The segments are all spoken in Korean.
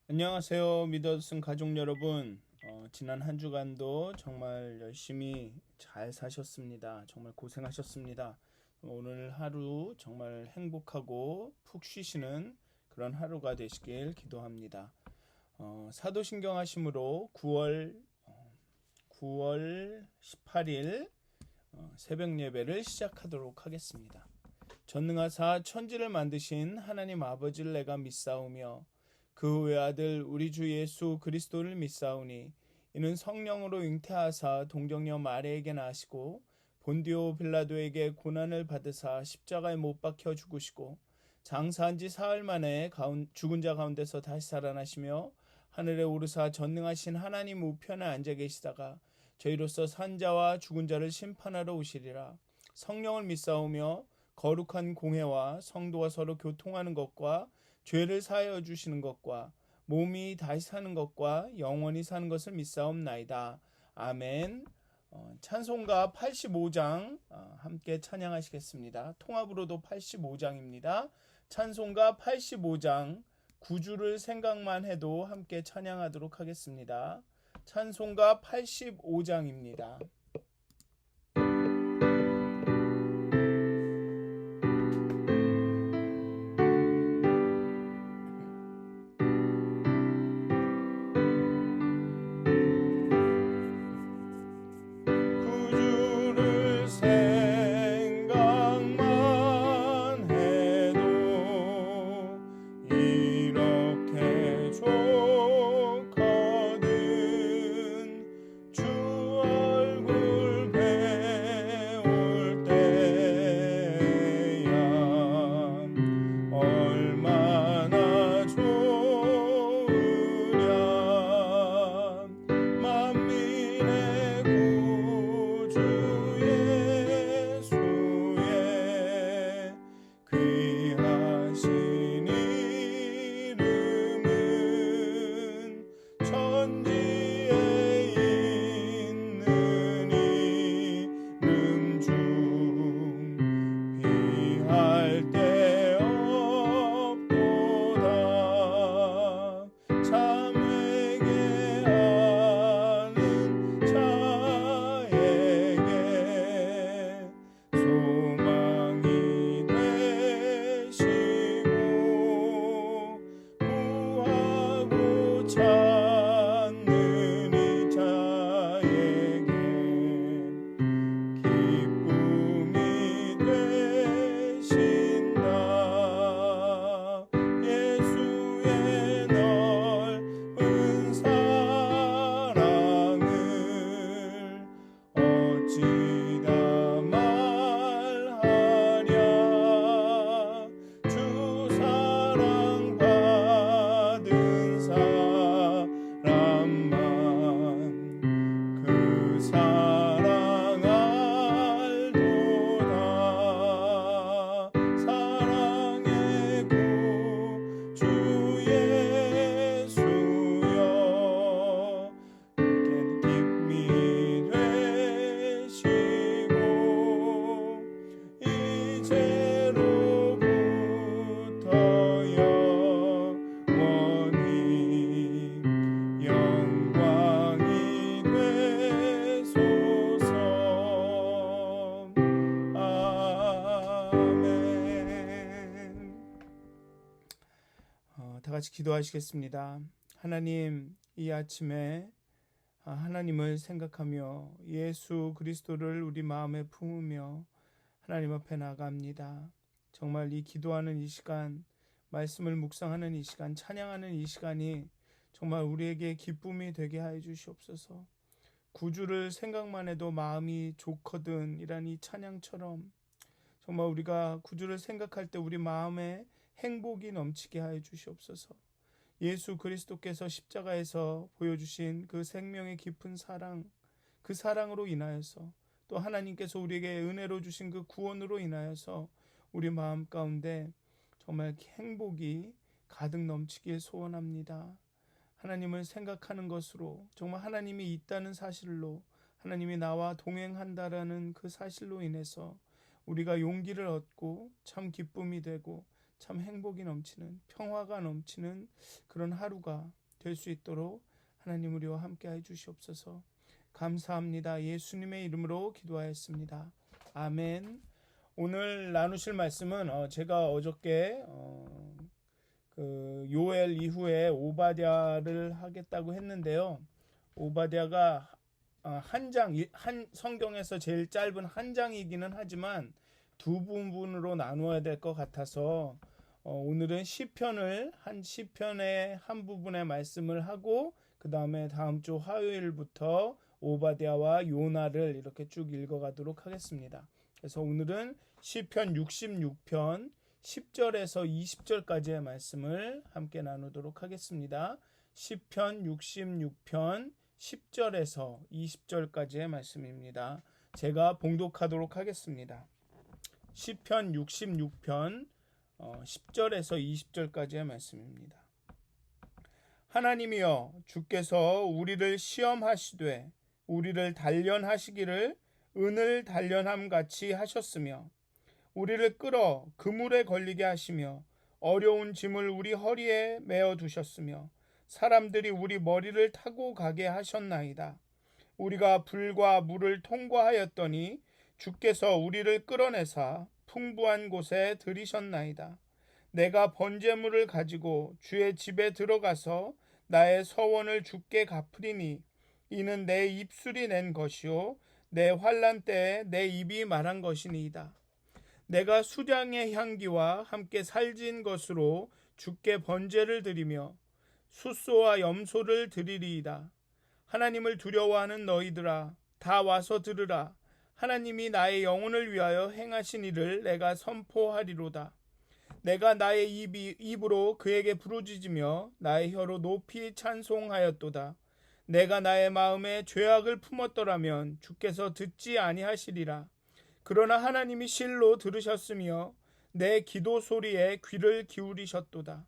안녕하세요. 믿어준 가족 여러분. 지난 한 주간도 정말 열심히 잘 사셨습니다. 정말 고생하셨습니다. 오늘 하루 정말 행복하고 푹 쉬시는 그런 하루가 되시길 기도합니다. 사도신경 하심으로 9월 18일 새벽 예배를 시작하도록 하겠습니다. 전능하사 천지를 만드신 하나님 아버지를 내가 믿사오며 그 외아들 우리 주 예수 그리스도를 믿사오니 이는 성령으로 잉태하사 동정녀 마리에게 나시고 본디오 빌라도에게 고난을 받으사 십자가에 못 박혀 죽으시고 장사한 지 사흘 만에 죽은 자 가운데서 다시 살아나시며 하늘에 오르사 전능하신 하나님 우편에 앉아 계시다가 저희로서 산 자와 죽은 자를 심판하러 오시리라. 성령을 믿사오며 거룩한 공회와 성도가 서로 교통하는 것과 죄를 사하여 주시는 것과 몸이 다시 사는 것과 영원히 사는 것을 믿사옵나이다. 아멘. 찬송가 85장 함께 찬양하시겠습니다. 통합으로도 85장입니다. 찬송가 85장 구주를 생각만 해도 함께 찬양하도록 하겠습니다. 찬송가 85장입니다. 구주를 생각만 해도 이렇게 좋거든. 주 얼굴 배울 때야 얼마나 좋으랴. 만민의 구주 예수의 귀하신 이름은 천지에 있는 이름 중 비할 데 없도다. 참 회개하는 자에게 소망이 되시고 구하고 찾는 이 자에게 기쁨이 되신다. 예수의 넓은 사랑을 어찌다 말하랴. 주 사랑 받은 사람만 그 사랑 알도다. 사랑의 구주 예수여 기쁨이 되시고 이제로부터 영원히 영광이 되소서. 아멘. 다 같이 기도하시겠습니다. 하나님, 이 아침에 하나님을 생각하며 예수 그리스도를 우리 마음에 품으며 하나님 앞에 나갑니다. 정말 이 기도하는 이 시간, 말씀을 묵상하는 이 시간, 찬양하는 이 시간이 정말 우리에게 기쁨이 되게 하여 주시옵소서. 구주를 생각만 해도 마음이 좋거든 이란 이 찬양처럼 정말 우리가 구주를 생각할 때 우리 마음에 행복이 넘치게 하여 주시옵소서. 예수 그리스도께서 십자가에서 보여주신 그 생명의 깊은 사랑, 그 사랑으로 인하여서 또 하나님께서 우리에게 은혜로 주신 그 구원으로 인하여서 우리 마음 가운데 정말 행복이 가득 넘치길 소원합니다. 하나님을 생각하는 것으로 정말 하나님이 있다는 사실로 하나님이 나와 동행한다라는 그 사실로 인해서 우리가 용기를 얻고 참 기쁨이 되고 참 행복이 넘치는, 평화가 넘치는 그런 하루가 될 수 있도록 하나님 우리와 함께해 주시옵소서. 감사합니다. 예수님의 이름으로 기도하였습니다. 아멘. 오늘 나누실 말씀은 제가 어저께 그 요엘 이후에 오바댜를 하겠다고 했는데요. 오바댜가 한 성경에서 제일 짧은 한 장이기는 하지만 두 부분으로 나누어야 될 것 같아서 오늘은 시편의 한 부분의 말씀을 하고 그 다음에 다음 주 화요일부터 오바댜와 요나를 이렇게 쭉 읽어가도록 하겠습니다. 그래서 오늘은 시편 66편 10절에서 20절까지의 말씀을 함께 나누도록 하겠습니다. 시편 66편 10절에서 20절까지의 말씀입니다. 제가 봉독하도록 하겠습니다. 시편 66편 10절에서 20절까지의 말씀입니다. 하나님이여, 주께서 우리를 시험하시되 우리를 단련하시기를 은을 단련함 같이 하셨으며 우리를 끌어 그물에 걸리게 하시며 어려운 짐을 우리 허리에 메어 두셨으며 사람들이 우리 머리를 타고 가게 하셨나이다. 우리가 불과 물을 통과하였더니 주께서 우리를 끌어내사 풍부한 곳에 들이셨나이다. 내가 번제물을 가지고 주의 집에 들어가서 나의 서원을 주께 갚으리니 이는 내 입술이 낸 것이요 내 환난 때에 내 입이 말한 것이니이다. 내가 수량의 향기와 함께 살진 것으로 주께 번제를 드리며 숫소와 염소를 드리리이다. 하나님을 두려워하는 너희들아, 다 와서 들으라. 하나님이 나의 영혼을 위하여 행하신 일을 내가 선포하리로다. 내가 나의 입으로 그에게 부르짖으며 나의 혀로 높이 찬송하였도다. 내가 나의 마음에 죄악을 품었더라면 주께서 듣지 아니하시리라. 그러나 하나님이 실로 들으셨으며 내 기도 소리에 귀를 기울이셨도다.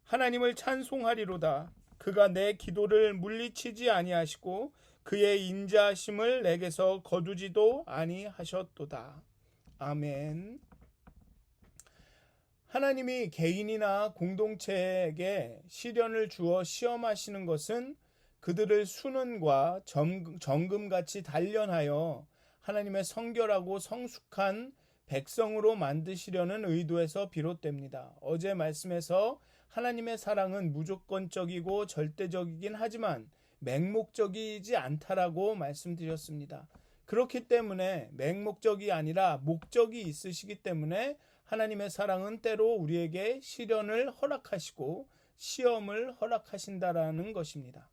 하나님을 찬송하리로다. 그가 내 기도를 물리치지 아니하시고 그의 인자하심을 내게서 거두지도 아니하셨도다. 아멘. 하나님이 개인이나 공동체에게 시련을 주어 시험하시는 것은 그들을 순은과 정금같이 단련하여 하나님의 성결하고 성숙한 백성으로 만드시려는 의도에서 비롯됩니다. 어제 말씀에서 하나님의 사랑은 무조건적이고 절대적이긴 하지만 맹목적이지 않다라고 말씀드렸습니다. 그렇기 때문에 맹목적이 아니라 목적이 있으시기 때문에 하나님의 사랑은 때로 우리에게 시련을 허락하시고 시험을 허락하신다라는 것입니다.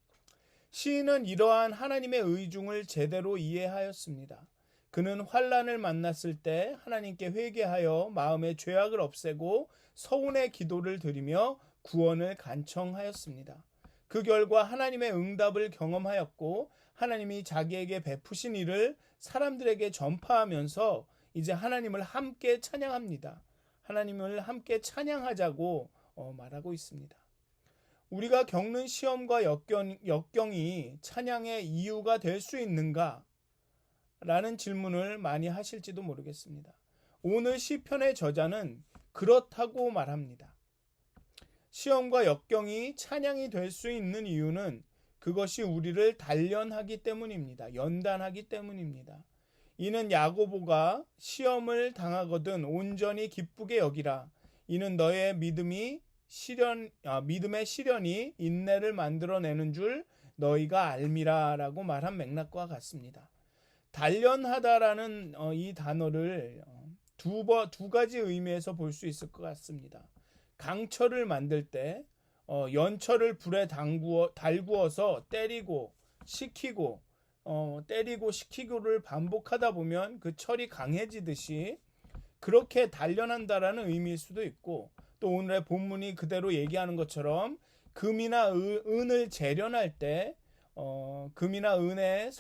시인은 이러한 하나님의 의중을 제대로 이해하였습니다. 그는 환난을 만났을 때 하나님께 회개하여 마음의 죄악을 없애고 서운의 기도를 드리며 구원을 간청하였습니다. 그 결과 하나님의 응답을 경험하였고 하나님이 자기에게 베푸신 일을 사람들에게 전파하면서 이제 하나님을 함께 찬양합니다. 하나님을 함께 찬양하자고 말하고 있습니다. 우리가 겪는 시험과 역경이 찬양의 이유가 될 수 있는가? 라는 질문을 많이 하실지도 모르겠습니다. 오늘 시편의 저자는 그렇다고 말합니다. 시험과 역경이 찬양이 될 수 있는 이유는 그것이 우리를 단련하기 때문입니다. 연단하기 때문입니다. 이는 야고보가 시험을 당하거든 온전히 기쁘게 여기라. 이는 너의 믿음의 시련이 인내를 만들어내는 줄 너희가 알미라라고 말한 맥락과 같습니다. 단련하다라는 이 단어를 두 가지 의미에서 볼 수 있을 것 같습니다. 강철을 만들 때 연철을 불에 달구어서 때리고 식히고를 반복하다 보면 그 철이 강해지듯이 그렇게 단련한다라는 의미일 수도 있고, 또 오늘의 본문이 그대로 얘기하는 것처럼 금이나 은을 재련할 때 금이나 은이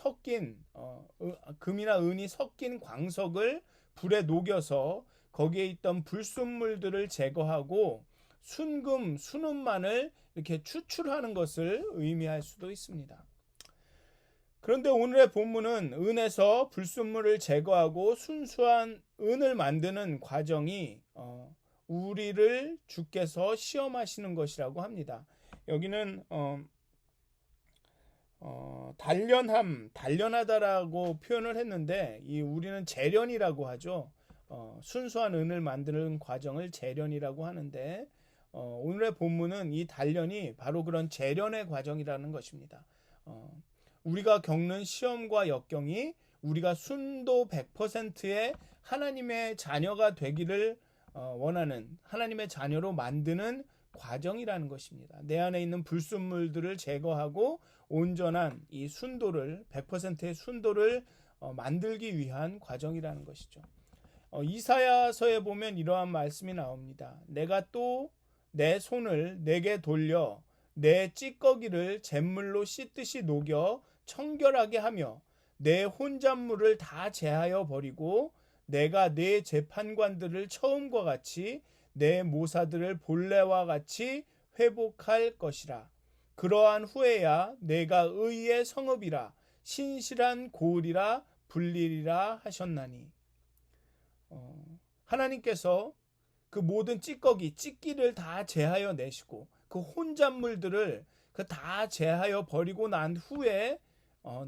섞인 광석을 불에 녹여서 거기에 있던 불순물들을 제거하고 순은만을 이렇게 추출하는 것을 의미할 수도 있습니다. 그런데 오늘의 본문은 은에서 불순물을 제거하고 순수한 은을 만드는 과정이 우리를 주께서 시험하시는 것이라고 합니다. 여기는 단련하다라고 표현을 했는데 이 우리는 재련이라고 하죠. 순수한 은을 만드는 과정을 재련이라고 하는데 오늘의 본문은 이 단련이 바로 그런 재련의 과정이라는 것입니다. 우리가 겪는 시험과 역경이 우리가 순도 100%의 하나님의 자녀가 되기를 원하는 하나님의 자녀로 만드는 과정이라는 것입니다. 내 안에 있는 불순물들을 제거하고 온전한 이 순도를 100%의 순도를 만들기 위한 과정이라는 것이죠. 이사야서에 보면 이러한 말씀이 나옵니다. 내가 또 내 손을 내게 돌려 내 찌꺼기를 잿물로 씻듯이 녹여 청결하게 하며 내 혼잣물을 다 제하여 버리고 내가 내 재판관들을 처음과 같이 내 모사들을 본래와 같이 회복할 것이라. 그러한 후에야 내가 의의 성읍이라 신실한 고을이라 불리리라 하셨나니. 하나님께서 그 모든 찌끼를 다 제하여 내시고 그 혼잣물들을 다 제하여 버리고 난 후에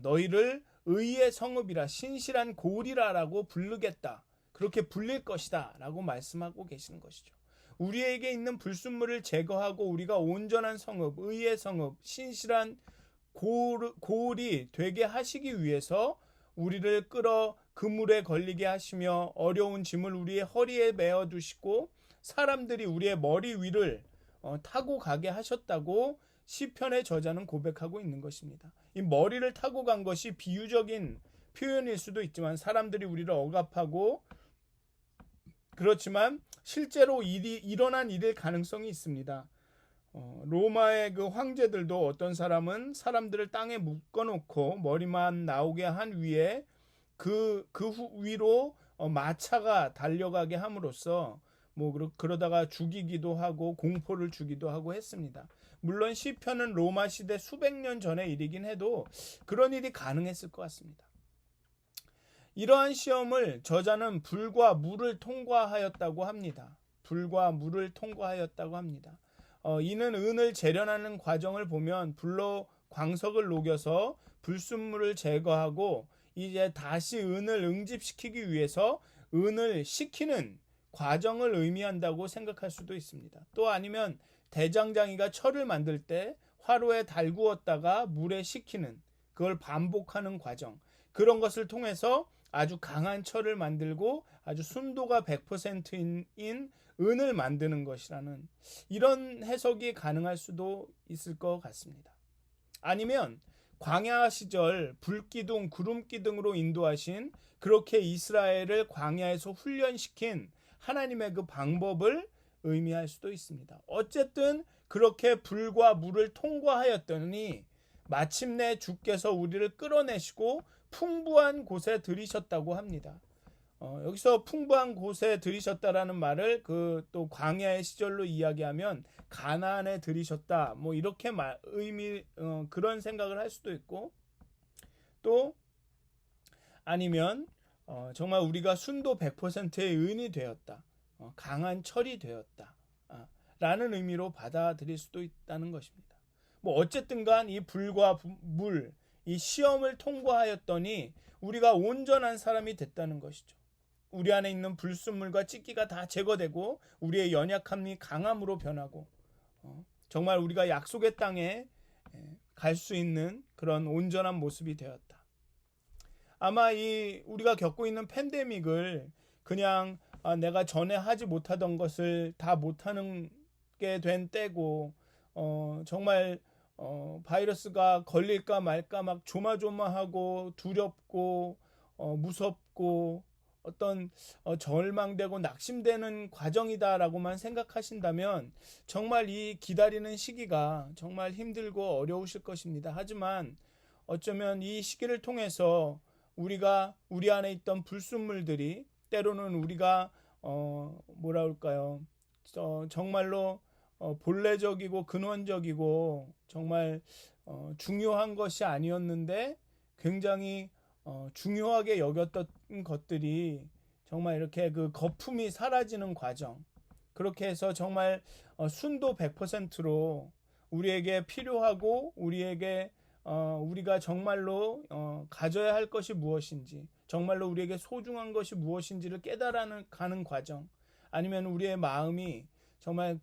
너희를 의의 성읍이라 신실한 고을이라라고 부르겠다. 그렇게 불릴 것이다 라고 말씀하고 계시는 것이죠. 우리에게 있는 불순물을 제거하고 우리가 온전한 성읍, 의의 성읍, 신실한 고을이 되게 하시기 위해서 우리를 끌어 그물에 걸리게 하시며 어려운 짐을 우리의 허리에 메어 두시고 사람들이 우리의 머리 위를 타고 가게 하셨다고 시편의 저자는 고백하고 있는 것입니다. 이 머리를 타고 간 것이 비유적인 표현일 수도 있지만 사람들이 우리를 억압하고 그렇지만 실제로 일어난 일일 가능성이 있습니다. 로마의 그 황제들도 어떤 사람은 사람들을 땅에 묶어놓고 머리만 나오게 한 위에 그 위로 마차가 달려가게 함으로써 그러다가 죽이기도 하고 공포를 주기도 하고 했습니다. 물론 시편은 로마 시대 수백 년 전의 일이긴 해도 그런 일이 가능했을 것 같습니다. 이러한 시험을 저자는 불과 물을 통과하였다고 합니다. 불과 물을 통과하였다고 합니다. 이는 은을 재련하는 과정을 보면 불로 광석을 녹여서 불순물을 제거하고 이제 다시 은을 응집시키기 위해서 은을 식히는 과정을 의미한다고 생각할 수도 있습니다. 또 아니면 대장장이가 철을 만들 때 화로에 달구었다가 물에 식히는 그걸 반복하는 과정, 그런 것을 통해서 아주 강한 철을 만들고 아주 순도가 100%인 은을 만드는 것이라는 이런 해석이 가능할 수도 있을 것 같습니다. 아니면 광야 시절 불기둥, 구름기둥으로 인도하신 그렇게 이스라엘을 광야에서 훈련시킨 하나님의 그 방법을 의미할 수도 있습니다. 어쨌든 그렇게 불과 물을 통과하였더니 마침내 주께서 우리를 끌어내시고 풍부한 곳에 들이셨다고 합니다. 여기서 풍부한 곳에 들이셨다라는 말을 또 광야의 시절로 이야기하면 가나안에 들이셨다 이렇게 그런 생각을 할 수도 있고 또 아니면 정말 우리가 순도 100%의 은이 되었다, 강한 철이 되었다 라는 의미로 받아들일 수도 있다는 것입니다. 어쨌든 간 이 불과 물, 이 시험을 통과하였더니 우리가 온전한 사람이 됐다는 것이죠. 우리 안에 있는 불순물과 찌끼가 다 제거되고 우리의 연약함이 강함으로 변하고 정말 우리가 약속의 땅에 갈 수 있는 그런 온전한 모습이 되었다. 아마 우리가 겪고 있는 팬데믹을 그냥 내가 전에 하지 못하던 것을 다 못하는 게 된 때고 정말 바이러스가 걸릴까 말까 막 조마조마하고 두렵고 무섭고 어떤 절망되고 낙심되는 과정이다라고만 생각하신다면 정말 이 기다리는 시기가 정말 힘들고 어려우실 것입니다. 하지만 어쩌면 이 시기를 통해서 우리가 우리 안에 있던 불순물들이 때로는 우리가 정말로 본래적이고 근원적이고 정말 중요한 것이 아니었는데 굉장히 중요하게 여겼던 것들이 정말 이렇게 그 거품이 사라지는 과정, 그렇게 해서 정말 순도 100%로 우리에게 필요하고 우리가 정말로 가져야 할 것이 무엇인지, 정말로 우리에게 소중한 것이 무엇인지를 깨달아가는 과정, 아니면 우리의 마음이 정말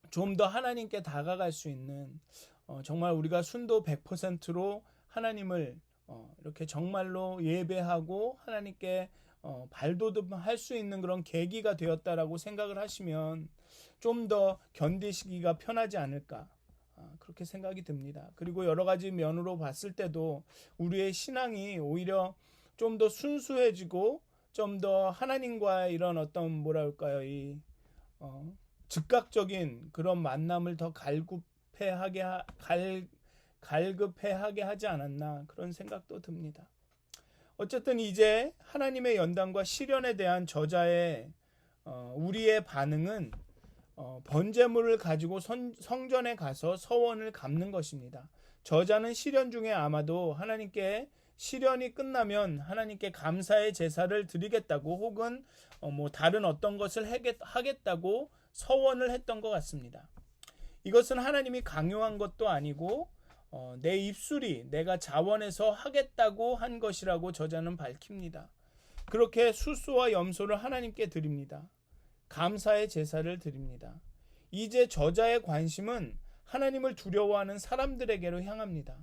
좀 더 하나님께 다가갈 수 있는 정말 우리가 순도 100%로 하나님을 이렇게 정말로 예배하고 하나님께 발돋움할 수 있는 그런 계기가 되었다라고 생각을 하시면 좀 더 견디시기가 편하지 않을까, 그렇게 생각이 듭니다. 그리고 여러 가지 면으로 봤을 때도 우리의 신앙이 오히려 좀 더 순수해지고 좀 더 하나님과의 이런 어떤 뭐랄까요, 즉각적인 그런 만남을 더 갈급해하게 하지 않았나, 그런 생각도 듭니다. 어쨌든 이제 하나님의 연단과 시련에 대한 저자의 우리의 반응은 번제물을 가지고 성전에 가서 서원을 갚는 것입니다. 저자는 시련 중에 아마도 하나님께 시련이 끝나면 하나님께 감사의 제사를 드리겠다고, 혹은 다른 어떤 것을 하겠다고 서원을 했던 것 같습니다. 이것은 하나님이 강요한 것도 아니고 내 입술이 내가 자원해서 하겠다고 한 것이라고 저자는 밝힙니다. 그렇게 수소와 염소를 하나님께 드립니다. 감사의 제사를 드립니다. 이제 저자의 관심은 하나님을 두려워하는 사람들에게로 향합니다.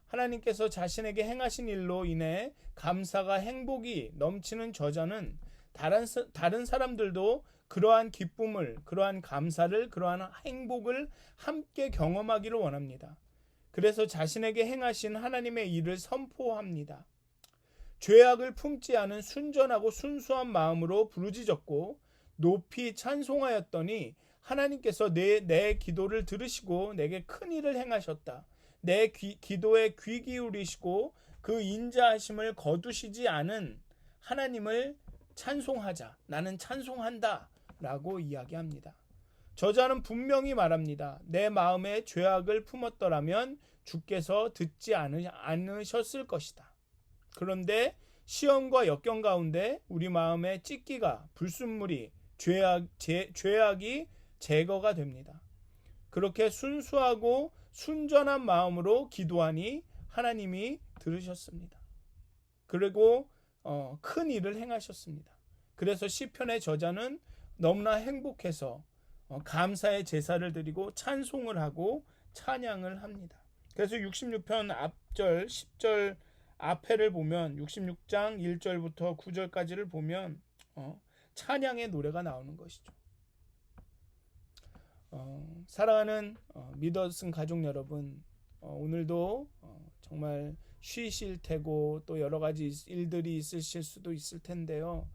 하나님께서 자신에게 행하신 일로 인해 감사가 행복이 넘치는 저자는 다른 사람들도 그러한 기쁨을, 그러한 감사를, 그러한 행복을 함께 경험하기를 원합니다. 그래서 자신에게 행하신 하나님의 일을 선포합니다. 죄악을 품지 않은 순전하고 순수한 마음으로 부르짖었고 높이 찬송하였더니 하나님께서 내 기도를 들으시고 내게 큰 일을 행하셨다. 내 기도에 귀 기울이시고 그 인자하심을 거두시지 않은 하나님을 찬송하자. 나는 찬송한다. 라고 이야기합니다. 저자는 분명히 말합니다. 내 마음에 죄악을 품었더라면 주께서 듣지 않으셨을 것이다. 그런데 시험과 역경 가운데 우리 마음에 찢기가, 불순물이, 죄악이 제거가 됩니다. 그렇게 순수하고 순전한 마음으로 기도하니 하나님이 들으셨습니다. 그리고 큰 일을 행하셨습니다. 그래서 시편의 저자는 너무나 행복해서 감사의 제사를 드리고 찬송을 하고 찬양을 합니다. 그래서 66편 앞절 10절 앞에를 보면 66장 1절부터 9절까지를 보면 찬양의 노래가 나오는 것이죠. 사랑하는 믿었은 가족 여러분, 오늘도 정말 쉬실 테고 또 여러 가지 일들이 있으실 수도 있을 텐데요.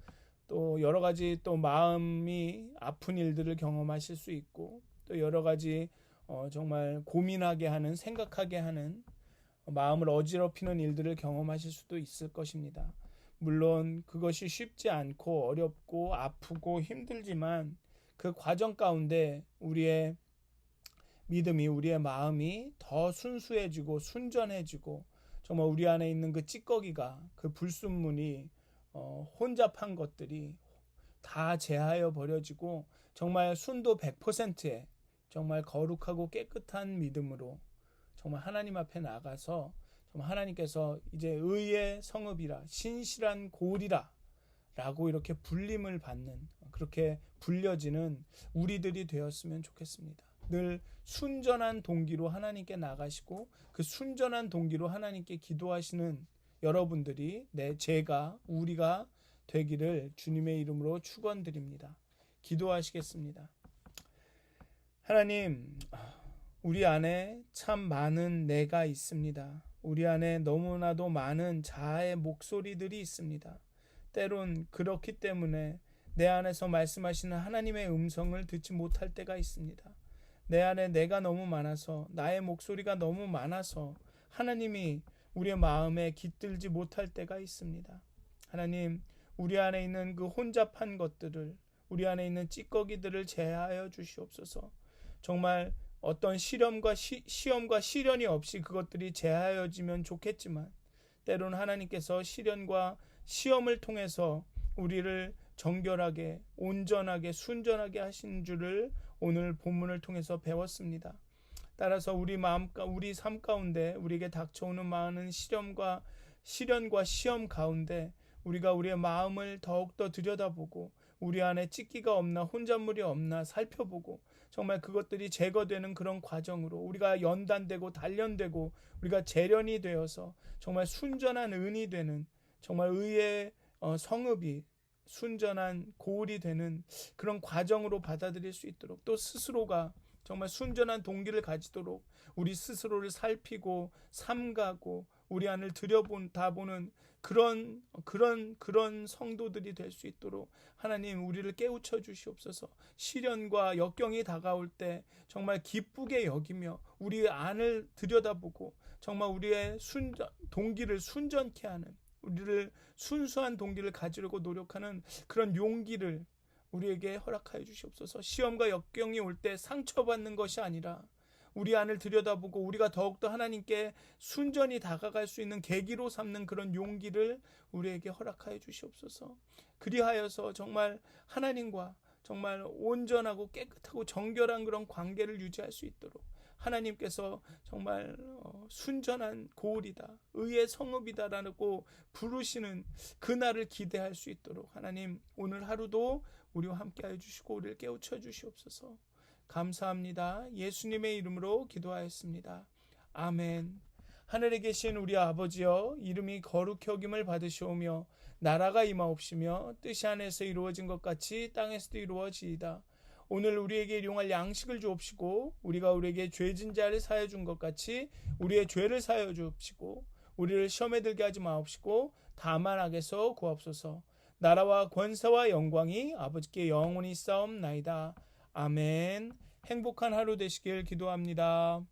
또 여러 가지 또 마음이 아픈 일들을 경험하실 수 있고 또 여러 가지 정말 고민하게 하는, 생각하게 하는, 마음을 어지럽히는 일들을 경험하실 수도 있을 것입니다. 물론 그것이 쉽지 않고 어렵고 아프고 힘들지만 그 과정 가운데 우리의 믿음이, 우리의 마음이 더 순수해지고 순전해지고 정말 우리 안에 있는 그 찌꺼기가, 그 불순물이, 혼잡한 것들이 다 제하여 버려지고 정말 순도 100%의 정말 거룩하고 깨끗한 믿음으로 정말 하나님 앞에 나가서 정말 하나님께서 이제 의의 성읍이라, 신실한 고을이라 라고 이렇게 불림을 받는, 그렇게 불려지는 우리들이 되었으면 좋겠습니다. 늘 순전한 동기로 하나님께 나가시고 그 순전한 동기로 하나님께 기도하시는 여러분들이, 우리가 되기를 주님의 이름으로 축원드립니다. 기도하시겠습니다. 하나님, 우리 안에 참 많은 내가 있습니다. 우리 안에 너무나도 많은 자아의 목소리들이 있습니다. 때론 그렇기 때문에 내 안에서 말씀하시는 하나님의 음성을 듣지 못할 때가 있습니다. 내 안에 내가 너무 많아서, 나의 목소리가 너무 많아서 하나님이 우리의 마음에 깃들지 못할 때가 있습니다. 하나님, 우리 안에 있는 그 혼잡한 것들을, 우리 안에 있는 찌꺼기들을 제하여 주시옵소서. 정말 어떤 시험과 시련이 없이 그것들이 제하여지면 좋겠지만 때로는 하나님께서 시련과 시험을 통해서 우리를 정결하게, 온전하게, 순전하게 하신 줄을 오늘 본문을 통해서 배웠습니다. 따라서 우리 삶 가운데 우리에게 닥쳐오는 많은 시련과 시험 가운데 우리가 우리의 마음을 더욱더 들여다보고 우리 안에 찢기가 없나, 혼잣물이 없나 살펴보고 정말 그것들이 제거되는 그런 과정으로 우리가 연단되고 단련되고 우리가 재련이 되어서 정말 순전한 은이 되는, 정말 의의 성읍이 순전한 고울이 되는 그런 과정으로 받아들일 수 있도록, 또 스스로가 정말 순전한 동기를 가지도록 우리 스스로를 살피고 삼가고 우리 안을 들여다보는 그런 성도들이 될 수 있도록 하나님 우리를 깨우쳐 주시옵소서. 시련과 역경이 다가올 때 정말 기쁘게 여기며 우리 안을 들여다보고 정말 우리의 동기를 순전케 하는, 우리를 순수한 동기를 가지려고 노력하는 그런 용기를 우리에게 허락하여 주시옵소서. 시험과 역경이 올 때 상처받는 것이 아니라 우리 안을 들여다보고 우리가 더욱더 하나님께 순전히 다가갈 수 있는 계기로 삼는 그런 용기를 우리에게 허락하여 주시옵소서. 그리하여서 정말 하나님과 정말 온전하고 깨끗하고 정결한 그런 관계를 유지할 수 있도록 하나님께서 정말 순전한 고울이다, 의의 성읍이다라고 부르시는 그날을 기대할 수 있도록 하나님 오늘 하루도 우리와 함께하여 주시고 우리를 깨우쳐 주시옵소서. 감사합니다. 예수님의 이름으로 기도하였습니다. 아멘. 하늘에 계신 우리 아버지여, 이름이 거룩히 여김을 받으시오며 나라가 임하옵시며 뜻이 하늘에서 이루어진 것 같이 땅에서도 이루어지이다. 오늘 우리에게 일용할 양식을 주옵시고 우리가 우리에게 죄진 자를 사하여 준 것 같이 우리의 죄를 사하여 주옵시고 우리를 시험에 들게 하지 마옵시고 다만 악에서 구하옵소서. 나라와 권세와 영광이 아버지께 영원히 싸움나이다. 아멘. 행복한 하루 되시길 기도합니다.